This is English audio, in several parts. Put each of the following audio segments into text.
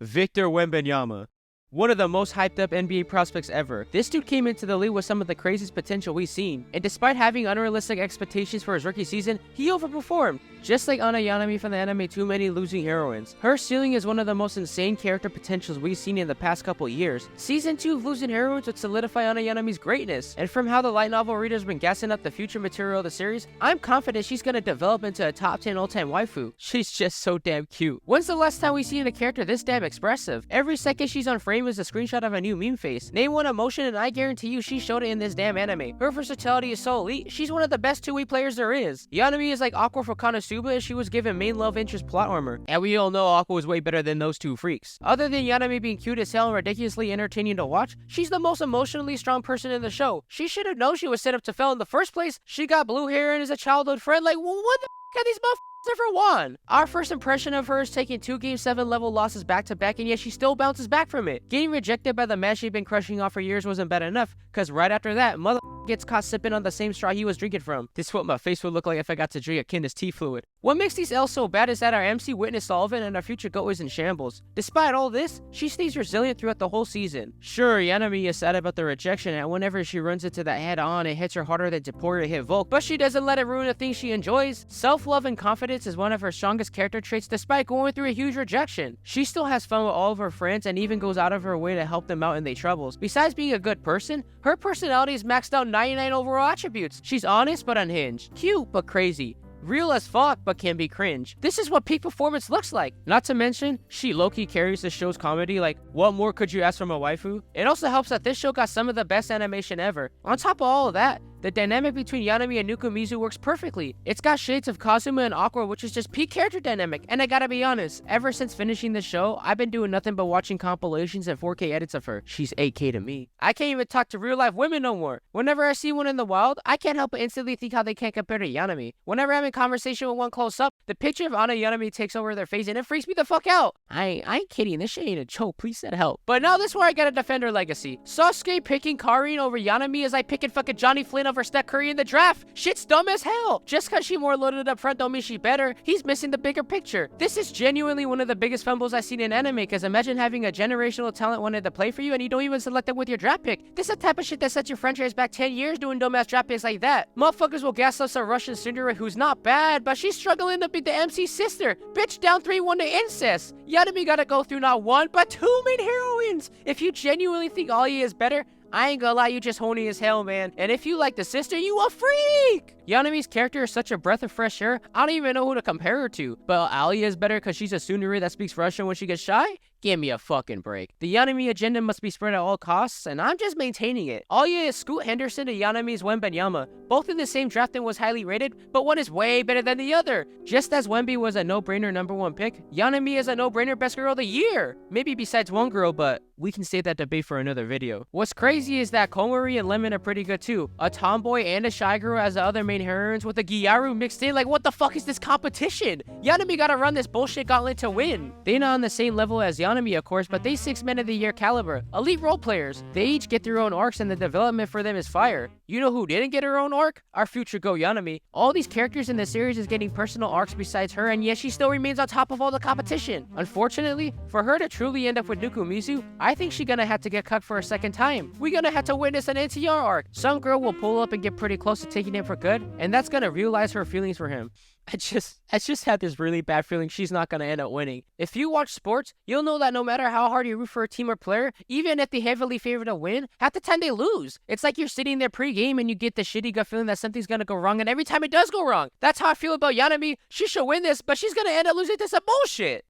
Victor Wembanyama. One of the most hyped up NBA prospects ever. This dude came into the league with some of the craziest potential we've seen, and despite having unrealistic expectations for his rookie season, he overperformed. Just like Anna Yanami from the anime Too Many Losing Heroines, her ceiling is one of the most insane character potentials we've seen in the past couple years. Season 2 of Losing Heroines would solidify Anna Yanami's greatness, and from how the light novel readers been gassing up the future material of the series, I'm confident she's gonna develop into a top 10 all-time waifu. She's just so damn cute. When's the last time we seen a character this damn expressive? Every second she's on frame is a screenshot of a new meme face. Name one emotion and I guarantee you she showed it in this damn anime. Her versatility is so elite, she's one of the best two-way players there is. Yanami is like Aqua for Konosuba and she was given main love interest plot armor. And we all know Aqua is way better than those two freaks. Other than Yanami being cute as hell and ridiculously entertaining to watch, she's the most emotionally strong person in the show. She should have known she was set up to fail in the first place. She got blue hair and is a childhood friend. Like, well, what the f*** are these motherfuckers ever won? Our first impression of her is taking 2 Game 7 level losses back to back, and yet she still bounces back from it. Getting rejected by the man she'd been crushing off for years wasn't bad enough, cause right after that, mother gets caught sipping on the same straw he was drinking from. This is what my face would look like if I got to drink a Kindness tea fluid. What makes these L's so bad is that our MC witnessed all of it and our future GOAT is in shambles. Despite all this, she stays resilient throughout the whole season. Sure, Yanami is sad about the rejection and whenever she runs into that head on, it hits her harder than Deporia hit Volk, but she doesn't let it ruin the things she enjoys. Self-love and confidence is one of her strongest character traits despite going through a huge rejection. She still has fun with all of her friends and even goes out of her way to help them out in their troubles. Besides being a good person, her personality is maxed out 99 overall attributes. She's honest but unhinged, cute but crazy, real as fuck but can be cringe. This is what peak performance looks like. Not to mention, she low-key carries the show's comedy. Like, what more could you ask from a waifu? It also helps that this show got some of the best animation ever. On top of all of that, the dynamic between Yanami and Nukumizu works perfectly. It's got shades of Kazuma and Aqua, which is just peak character dynamic. And I gotta be honest, ever since finishing the show, I've been doing nothing but watching compilations and 4K edits of her. She's 8K to me. I can't even talk to real life women no more. Whenever I see one in the wild, I can't help but instantly think how they can't compare to Yanami. Whenever I'm in conversation with one close up, the picture of Anna Yanami takes over their face and it freaks me the fuck out. I ain't kidding, this shit ain't a joke, please send help. But now this is where I gotta defend her legacy. Sasuke picking Karin over Yanami is like picking fucking Johnny Flynn over Steph Curry in the draft. Shit's dumb as hell. Just cause she more loaded up front don't mean she better. He's missing the bigger picture. This is genuinely one of the biggest fumbles I've seen in anime, cause imagine having a generational talent wanted to play for you and you don't even select them with your draft pick. This is the type of shit that sets your franchise back 10 years doing dumbass draft picks like that. Motherfuckers will gas us a Russian Cinderella who's not bad, but she's struggling to beat the MC's sister. Bitch down 3-1 to incest. Yanami gotta go through not one, but 2 main heroines. If you genuinely think Alia is better, I ain't gonna lie, you just horny as hell, man. And if you like the sister, you a freak! Yanami's character is such a breath of fresh air, I don't even know who to compare her to. But Alia is better because she's a tsundere that speaks Russian when she gets shy? Give me a fucking break. The Yanami agenda must be spread at all costs, and I'm just maintaining it. Alia is Scoot Henderson to Yanami's Wembanyama. Both in the same draft and was highly rated, but one is way better than the other. Just as Wemby was a no-brainer #1 pick, Yanami is a no-brainer best girl of the year. Maybe besides one girl, but we can save that debate for another video. What's crazy is that Komori and Lemon are pretty good too. A tomboy and a shy girl as the other main heroines with a Gyaru mixed in. Like, what the fuck is this competition? Yanami gotta run this bullshit gauntlet to win. They not on the same level as Yanami, of course, but they 6 Men of the Year caliber. Elite role players. They each get their own arcs and the development for them is fire. You know who didn't get her own arc? Our future GOAT Yanami. All these characters in the series is getting personal arcs besides her, and yet she still remains on top of all the competition. Unfortunately, for her to truly end up with Nukumizu, I think she's gonna have to get cucked for a second time. We're gonna have to witness an NTR arc. Some girl will pull up and get pretty close to taking him for good, and that's gonna realize her feelings for him. I just had this really bad feeling she's not gonna end up winning. If you watch sports, you'll know that no matter how hard you root for a team or player, even if they heavily favor to win, half the time they lose. It's like you're sitting there pre-game and you get the shitty gut feeling that something's gonna go wrong, and every time it does go wrong. That's how I feel about Yanami. She should win this, but she's gonna end up losing to some bullshit.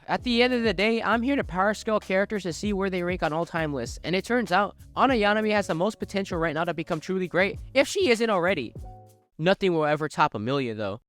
At the end of the day, I'm here to power scale characters to see where they rank on all-time lists, and it turns out, Anna Yanami has the most potential right now to become truly great, if she isn't already. Nothing will ever top Amelia though.